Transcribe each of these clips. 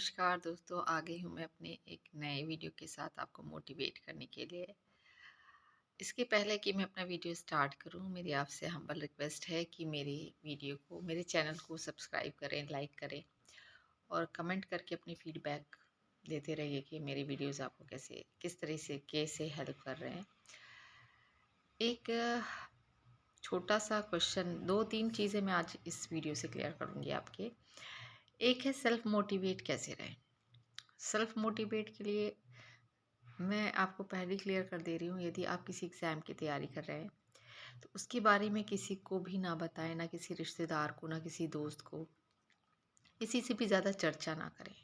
नमस्कार दोस्तों, आ गई हूँ मैं अपने एक नए वीडियो के साथ आपको मोटिवेट करने के लिए। इसके पहले कि मैं अपना वीडियो स्टार्ट करूँ, मेरी आपसे हम्बल रिक्वेस्ट है कि मेरे चैनल को सब्सक्राइब करें, लाइक करें और कमेंट करके अपनी फीडबैक देते रहिए कि मेरे वीडियोस आपको किस तरह से कैसे हेल्प कर रहे हैं। एक छोटा सा क्वेश्चन, 2-3 चीज़ें मैं आज इस वीडियो से क्लियर करूँगी आपके। एक है सेल्फ मोटिवेट कैसे रहें। सेल्फ मोटिवेट के लिए मैं आपको पहले ही क्लियर कर दे रही हूँ, यदि आप किसी एग्ज़ाम की तैयारी कर रहे हैं तो उसके बारे में किसी को भी ना बताएं, ना किसी रिश्तेदार को, ना किसी दोस्त को, किसी से भी ज़्यादा चर्चा ना करें।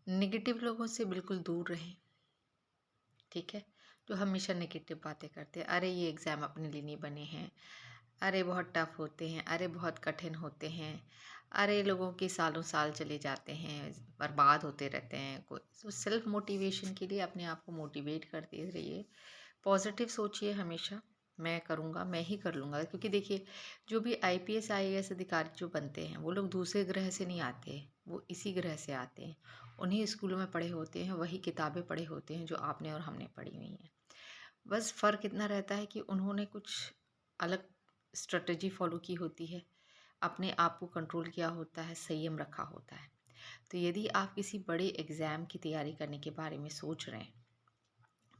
नेगेटिव लोगों से बिल्कुल दूर रहें, ठीक है। जो हमेशा नेगेटिव बातें करते हैं, अरे ये एग्ज़ाम अपने लिए नहीं बने हैं, अरे बहुत टफ होते हैं, अरे बहुत कठिन होते हैं, अरे लोगों के सालों साल चले जाते हैं, बर्बाद होते रहते हैं। कोई तो सेल्फ मोटिवेशन के लिए अपने आप को मोटिवेट करते रहिए। पॉजिटिव सोचिए हमेशा, मैं करूँगा, मैं ही कर लूँगा। क्योंकि देखिए, जो भी आईपीएस आईएएस अधिकारी जो बनते हैं वो लोग दूसरे ग्रह से नहीं आते, वो इसी ग्रह से आते हैं। उन्हीं स्कूलों में पढ़े होते हैं, वही किताबें पढ़े होते हैं जो आपने और हमने पढ़ी हुई हैं। बस फ़र्क इतना रहता है कि उन्होंने कुछ अलग स्ट्रेटजी फॉलो की होती है, अपने आप को कंट्रोल किया होता है, संयम रखा होता है। तो यदि आप किसी बड़े एग्ज़ाम की तैयारी करने के बारे में सोच रहे हैं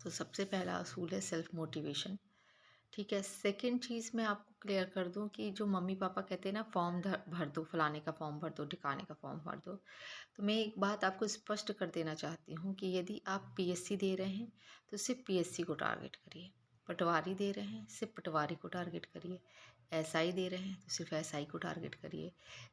तो सबसे पहला असूल है सेल्फ मोटिवेशन, ठीक है। सेकंड चीज़ मैं आपको क्लियर कर दूं कि जो मम्मी पापा कहते हैं ना, भर दो, फलाने का फॉर्म भर दो, ठिकाने का फॉर्म भर दो। तो मैं एक बात आपको स्पष्ट कर देना चाहती हूँ कि यदि आप पीएससी दे रहे हैं तो सिर्फ पीएससी को टारगेट करिए, पटवारी दे रहे हैं सिर्फ पटवारी को टारगेट करिए, एसआई दे रहे हैं तो सिर्फ एसआई को टारगेट करिए।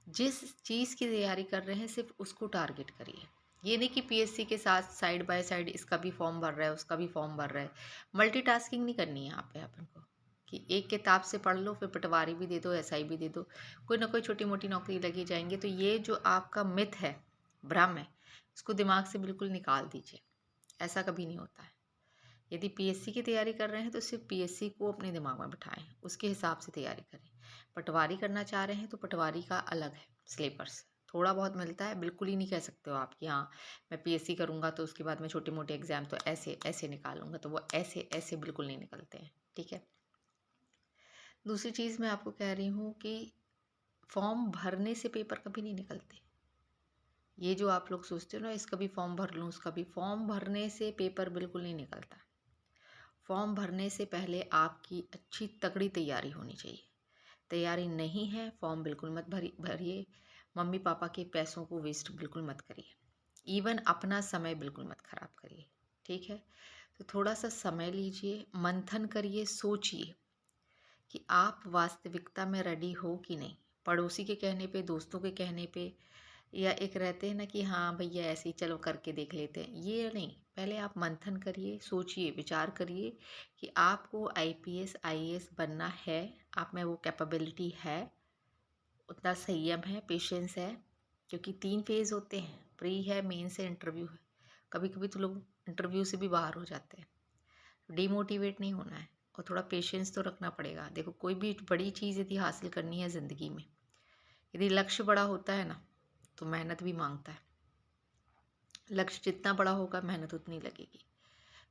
जिस चीज़ की तैयारी कर रहे हैं सिर्फ उसको टारगेट करिए। ये नहीं कि पीएससी के साथ साइड बाय साइड इसका भी फॉर्म भर रहा है, उसका भी फॉर्म भर रहा है। मल्टीटास्किंग नहीं करनी है यहाँ पे अपन को कि एक किताब से पढ़ लो फिर पटवारी भी दे दो, एसआई भी दे दो, कोई ना कोई छोटी मोटी नौकरी लगी जाएंगे। तो ये जो आपका मिथ है, भ्रम है, इसको दिमाग से बिल्कुल निकाल दीजिए। ऐसा कभी नहीं होता है। यदि पीएससी की तैयारी कर रहे हैं तो सिर्फ पीएससी को अपने दिमाग में बिठाएं, उसके हिसाब से तैयारी करें। पटवारी करना चाह रहे हैं तो पटवारी का अलग है सिलेबस, थोड़ा बहुत मिलता है। बिल्कुल ही नहीं कह सकते हो आप कि हाँ मैं पीएससी करूँगा तो उसके बाद मैं छोटे मोटे एग्जाम तो ऐसे ऐसे निकालूंगा, तो वो ऐसे ऐसे बिल्कुल नहीं निकलते हैं, ठीक है। दूसरी चीज़ मैं आपको कह रही हूँ कि फॉर्म भरने से पेपर कभी नहीं निकलते। ये जो आप लोग सोचते हो ना, इसका भी फॉर्म भर लूँ, उसका भी, फॉर्म भरने से पेपर बिल्कुल नहीं निकलता। फॉर्म भरने से पहले आपकी अच्छी तगड़ी तैयारी होनी चाहिए। तैयारी नहीं है, फॉर्म बिल्कुल मत भरिए। मम्मी पापा के पैसों को वेस्ट बिल्कुल मत करिए। इवन अपना समय बिल्कुल मत खराब करिए, ठीक है। तो थोड़ा सा समय लीजिए, मंथन करिए, सोचिए कि आप वास्तविकता में रेडी हो कि नहीं। पड़ोसी के कहने पे, दोस्तों के कहने पे, या एक रहते हैं ना कि हाँ भैया ऐसे ही चलो करके देख लेते हैं, ये नहीं। पहले आप मंथन करिए, सोचिए, विचार करिए कि आपको आईपीएस आईएएस बनना है, आप में वो कैपेबिलिटी है, उतना संयम है, पेशेंस है। क्योंकि 3 फेज़ होते हैं, प्री है, मेंस है, इंटरव्यू है। कभी कभी तो लोग इंटरव्यू से भी बाहर हो जाते हैं। डीमोटिवेट नहीं होना है और थोड़ा पेशेंस तो रखना पड़ेगा। देखो, कोई भी बड़ी चीज़ यदि हासिल करनी है ज़िंदगी में, यदि लक्ष्य बड़ा होता है ना, तो मेहनत भी मांगता है। लक्ष्य जितना बड़ा होगा मेहनत उतनी लगेगी।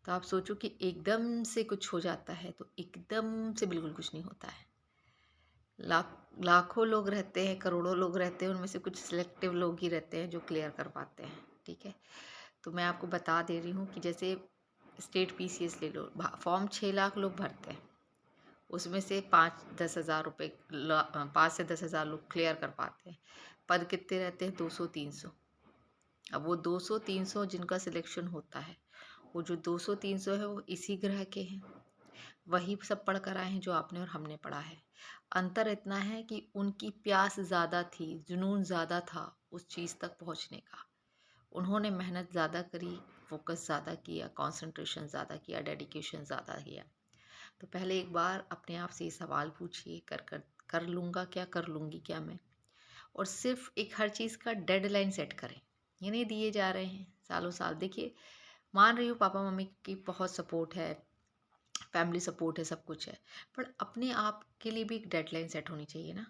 तो आप सोचो कि एकदम से कुछ हो जाता है तो एकदम से बिल्कुल कुछ नहीं होता है। लाखों लोग रहते हैं, करोड़ों लोग रहते हैं, उनमें से कुछ सिलेक्टिव लोग ही रहते हैं जो क्लियर कर पाते हैं, ठीक है। तो मैं आपको बता दे रही हूँ कि जैसे स्टेट पीसीएस ले लो, फॉर्म 6 लाख लोग भरते हैं, उसमें से 5 से 10 हज़ार लोग क्लियर कर पाते हैं। पद कितने रहते हैं? 200-300। अब वो 200-300 जिनका सिलेक्शन होता है, वो जो 200-300 है वो इसी ग्रह के हैं, वही सब पढ़ कर आए हैं जो आपने और हमने पढ़ा है। अंतर इतना है कि उनकी प्यास ज़्यादा थी, जुनून ज़्यादा था उस चीज़ तक पहुँचने का। उन्होंने मेहनत ज़्यादा करी, फोकस ज़्यादा किया, कंसंट्रेशन ज़्यादा किया, डेडिकेशन ज़्यादा किया। तो पहले एक बार अपने आप से ये सवाल पूछिए, कर लूँगा क्या, कर लूँगी क्या मैं। और सिर्फ एक हर चीज़ का डेडलाइन सेट करें। ये नहीं दिए जा रहे हैं सालों साल। देखिए, मान रही हूँ पापा मम्मी की बहुत सपोर्ट है, फैमिली सपोर्ट है, सब कुछ है, पर अपने आप के लिए भी एक डेडलाइन सेट होनी चाहिए ना।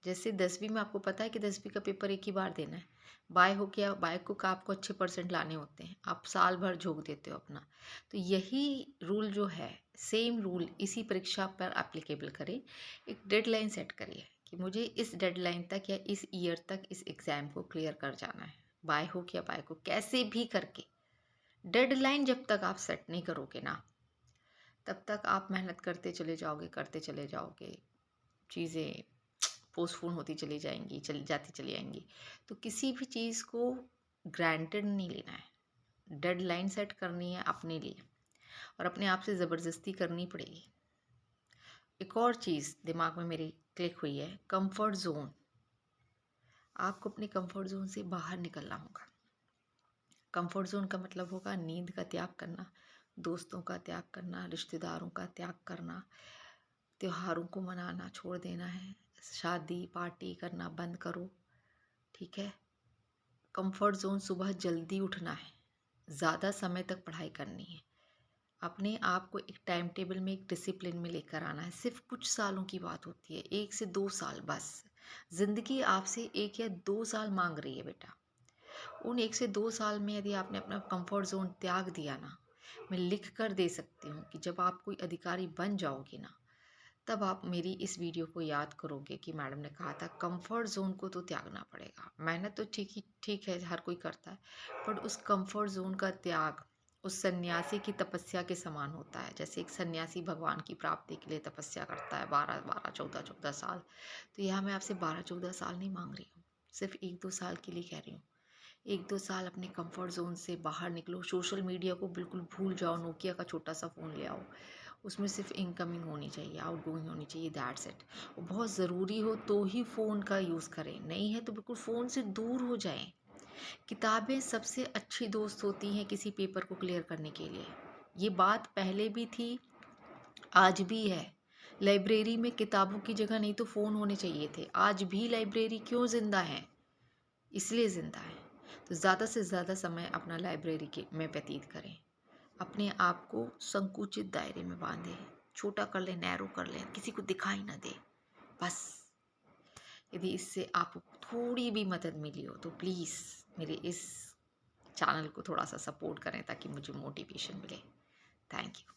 जैसे 10वीं में आपको पता है कि 10वीं का पेपर एक ही बार देना है। बाय हो गया, बाय को का आपको अच्छे परसेंट लाने होते हैं, आप साल भर झोंक देते हो अपना। तो यही रूल जो है, सेम रूल इसी परीक्षा पर एप्लीकेबल करें। एक डेडलाइन सेट करिए कि मुझे इस डेडलाइन तक या इस ईयर तक इस एग्ज़ाम को क्लियर कर जाना है, बाय हो या बाय को, कैसे भी करके। डेडलाइन जब तक आप सेट नहीं करोगे ना, तब तक आप मेहनत करते चले जाओगे, चीज़ें पोस्टपोन होती चली जाएंगी, चली जाएंगी। तो किसी भी चीज़ को ग्रांटेड नहीं लेना है। डेडलाइन सेट करनी है अपने लिए, और अपने आप से ज़बरदस्ती करनी पड़ेगी। एक और चीज़ दिमाग में मेरी क्लिक हुई है, कंफर्ट जोन। आपको अपने कंफर्ट जोन से बाहर निकलना होगा। कंफर्ट जोन का मतलब होगा नींद का त्याग करना, दोस्तों का त्याग करना, रिश्तेदारों का त्याग करना, त्योहारों को मनाना छोड़ देना है, शादी पार्टी करना बंद करो। ठीक है। कंफर्ट जोन, सुबह जल्दी उठना है, ज़्यादा समय तक पढ़ाई करनी है, अपने आप को एक टाइम टेबल में, एक डिसिप्लिन में लेकर आना है। सिर्फ कुछ सालों की बात होती है, 1 से 2 साल बस। ज़िंदगी आपसे 1 या 2 साल मांग रही है बेटा। उन 1 से 2 साल में यदि आपने अपना कंफर्ट जोन त्याग दिया ना, मैं लिख कर दे सकती हूँ कि जब आप कोई अधिकारी बन जाओगे ना, तब आप मेरी इस वीडियो को याद करोगे कि मैडम ने कहा था कंफर्ट जोन को तो त्यागना पड़ेगा। मेहनत तो ठीक है, हर कोई करता है, पर उस कंफर्ट जोन का त्याग उस सन्यासी की तपस्या के समान होता है। जैसे एक सन्यासी भगवान की प्राप्ति के लिए तपस्या करता है 12 12 14 14 साल। तो यहाँ मैं आपसे 12 14 साल नहीं मांग रही हूँ, सिर्फ 1 2 साल के लिए कह रही हूँ। 1 2 साल अपने कंफर्ट जोन से बाहर निकलो, सोशल मीडिया को बिल्कुल भूल जाओ, नोकिया का छोटा सा फ़ोन ले आओ, उसमें सिर्फ इनकमिंग होनी चाहिए, आउटगोइंग होनी चाहिए, दैट्स इट। और बहुत ज़रूरी हो तो ही फ़ोन का यूज़ करें, नहीं है तो बिल्कुल फ़ोन से दूर हो जाएं। किताबें सबसे अच्छी दोस्त होती हैं किसी पेपर को क्लियर करने के लिए। ये बात पहले भी थी, आज भी है। लाइब्रेरी में किताबों की जगह नहीं तो फ़ोन होने चाहिए थे। आज भी लाइब्रेरी क्यों ज़िंदा है? इसलिए ज़िंदा है। तो ज़्यादा से ज़्यादा समय अपना लाइब्रेरी के में व्यतीत करें। अपने आप को संकुचित दायरे में बांधें, छोटा कर लें, नैरो कर लें, किसी को दिखाई ना दे बस। यदि इससे आपको थोड़ी भी मदद मिली हो तो प्लीज़ मेरे इस चैनल को थोड़ा सा सपोर्ट करें ताकि मुझे मोटिवेशन मिले। Thank you.